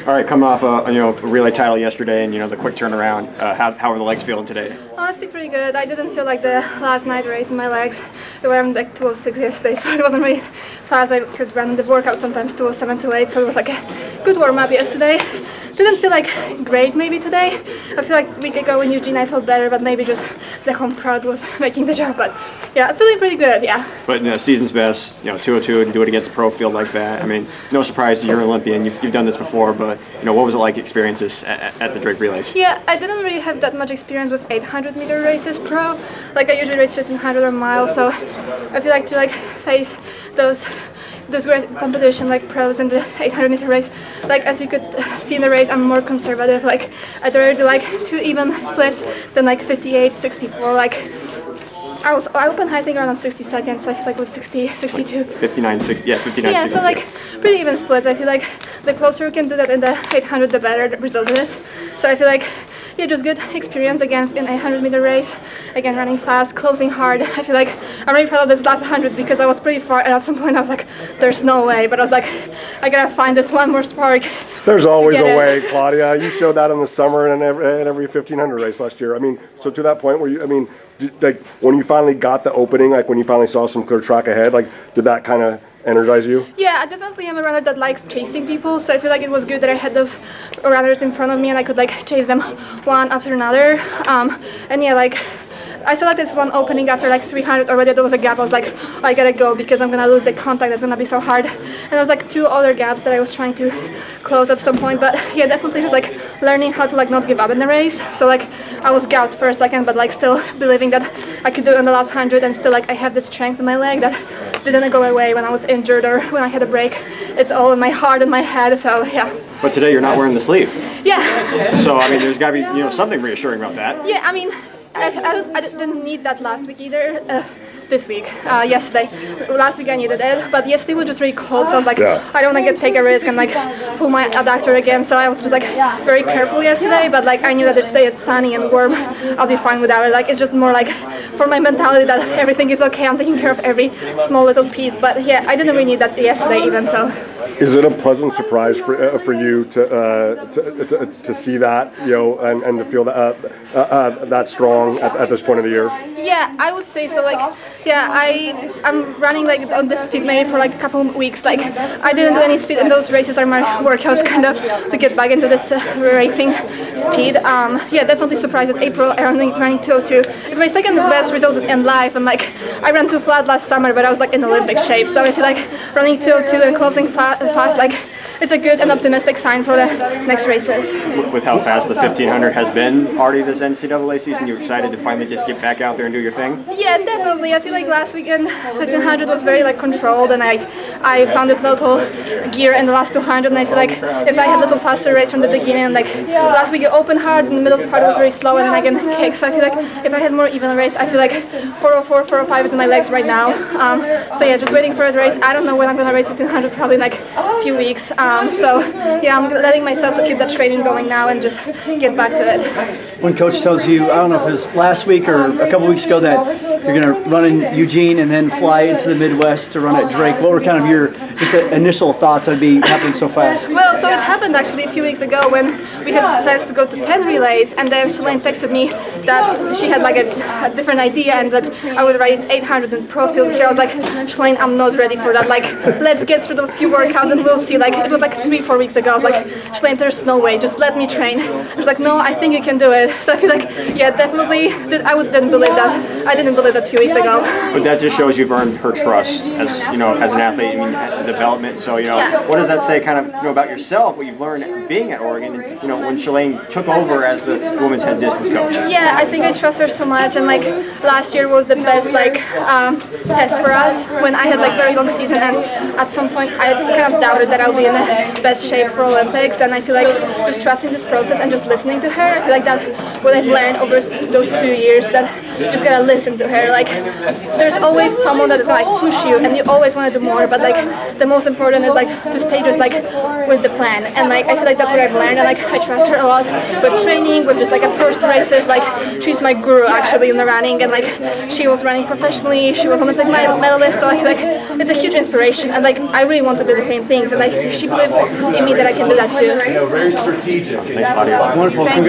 All right, coming off a relay title yesterday and the quick turnaround, how are the legs feeling today? Honestly, pretty good. I didn't feel like the last night race in my legs. They were like 2:06 yesterday, so it wasn't really fast. I could run the workout sometimes 2:07, 2:08, so it was like a good warm up yesterday. Didn't feel like great maybe today. I feel like a week ago in Eugene I felt better, but maybe just the home crowd was making the job. But yeah, feeling pretty good. Yeah. But season's best, 2:02 and do it against a pro field like that. I mean, no surprise, you're an Olympian. You've done this before, but what was it like experience this at the Drake Relays? Yeah, I didn't really have that much experience with 800-meter races pro. Like I usually race 1500 or miles, so I feel like to face those great competition like pros in the 800-meter race. Like as you could see in the race, I'm more conservative. Like I'd rather do like 2 even splits than like 58, 64. Like I opened I think around 60 seconds, so I feel like it was 60, 62. 59, 60, yeah, 59, yeah, 60. So like pretty even splits. I feel like the closer you can do that in the 800, the better the result is. So I feel like just good experience again in a 100-meter race. Again, running fast, closing hard. I feel like I'm really proud of this last 100 because I was pretty far, and at some point I was like, there's no way. But I was like, I gotta find this one more spark. There's always a way, Klaudia. You showed that in the summer and in every 1500 race last year. I mean, so to that point where like when you finally got the opening, like when you finally saw some clear track ahead, like did that kind of energize you? Yeah, I definitely am a runner that likes chasing people, so I feel like it was good that I had those runners in front of me and I could like chase them one after another. And yeah, like I saw like this one opening after like 300 already. There was a gap. I was like, oh, I gotta go because I'm gonna lose the contact. That's gonna be so hard. And there was like 2 other gaps that I was trying to close at some point. But yeah, definitely just like learning how to like not give up in the race. So like I was gouged for a second, but like still believing that I could do it in the last 100, and still like I have the strength in my leg that didn't go away when I was injured or when I had a break. It's all in my heart and my head. So yeah. But today you're not wearing the sleeve. Yeah. So I mean, there's gotta be something reassuring about that. Yeah, I mean. I didn't need that last week either. This week, yesterday. Last week I needed it, but yesterday was just really cold, so I was like, I don't want to take a risk and like pull my adductor again. So I was just like very careful yesterday, but like I knew that today is sunny and warm. I'll be fine without it. Like it's just more like for my mentality that everything is okay. I'm taking care of every small little piece. But yeah, I didn't really need that yesterday even. So. Is it a pleasant surprise for you to see that and to feel that strong at this point of the year? Yeah, I would say so. Like, yeah, I'm running like on this speed maybe for like a couple of weeks. Like, I didn't do any speed, and those races are my workouts kind of to get back into this racing speed. Yeah, definitely surprises. April running 2:02. It's my second best result in life, and like I ran too flat last summer, but I was like in Olympic shape. So I feel like running 2:02 and closing fast, like it's a good and optimistic sign for the next races. With how fast the 1500 has been already this NCAA season, you excited to finally just get back out there and do your thing? Yeah, definitely. I feel like last weekend 1500 was very like controlled, and I found this little gear in the last 200, and I feel like if I had a little faster race from the beginning, like last week it opened hard and the middle part was very slow and then I can kick, so I feel like if I had more even race, I feel like 404, 405 is in my legs right now. So yeah, just waiting for the race. I don't know when I'm gonna race 1500, probably in like a few weeks. So yeah, I'm letting myself to keep that training going now and just get back to it. When coach tells you, I don't know if it was last week or a couple weeks ago, that you're going to run in Eugene and then fly into the Midwest to run at Drake, what were kind of your just initial thoughts that'd be happening so fast? Well, so it happened actually a few weeks ago when we had plans to go to Penn Relays, and then Shalane texted me that she had like a different idea and that I would race 800 in pro field here. I was like, Shalane, I'm not ready for that. Like, let's get through those few workouts and we'll see. Like, it was like 3-4 weeks ago. I was like, Shalane, there's no way. Just let me train. I was like, no, I think you can do it. So I feel like, yeah, definitely, didn't believe that. I didn't believe that a few weeks ago. But that just shows you've earned her trust as as an athlete in development. So what does that say kind of about yourself? What you've learned being at Oregon, and when Shalane took over as the women's head distance coach. Yeah, I think I trust her so much, and like last year was the best test for us when I had like very long season, and at some point I kind of doubted that I'll be in the best shape for Olympics, and I feel like just trusting this process and just listening to her. I feel like that's what I've learned over those 2 years, that you just gotta listen to her. Like there's always someone that is gonna like push you, and you always want to do more, but like the most important is like to stay just like with the plan. And like I feel like that's what I've learned, and like I trust her a lot with training, with just like approach to races. Like she's my guru actually in the running, and like she was running professionally, she was Olympic medalist, so I feel like it's a huge inspiration, and like I really want to do the same things, and like she believes in me that I can do that too. Thanks, Klaudia. Wonderful. Thank you.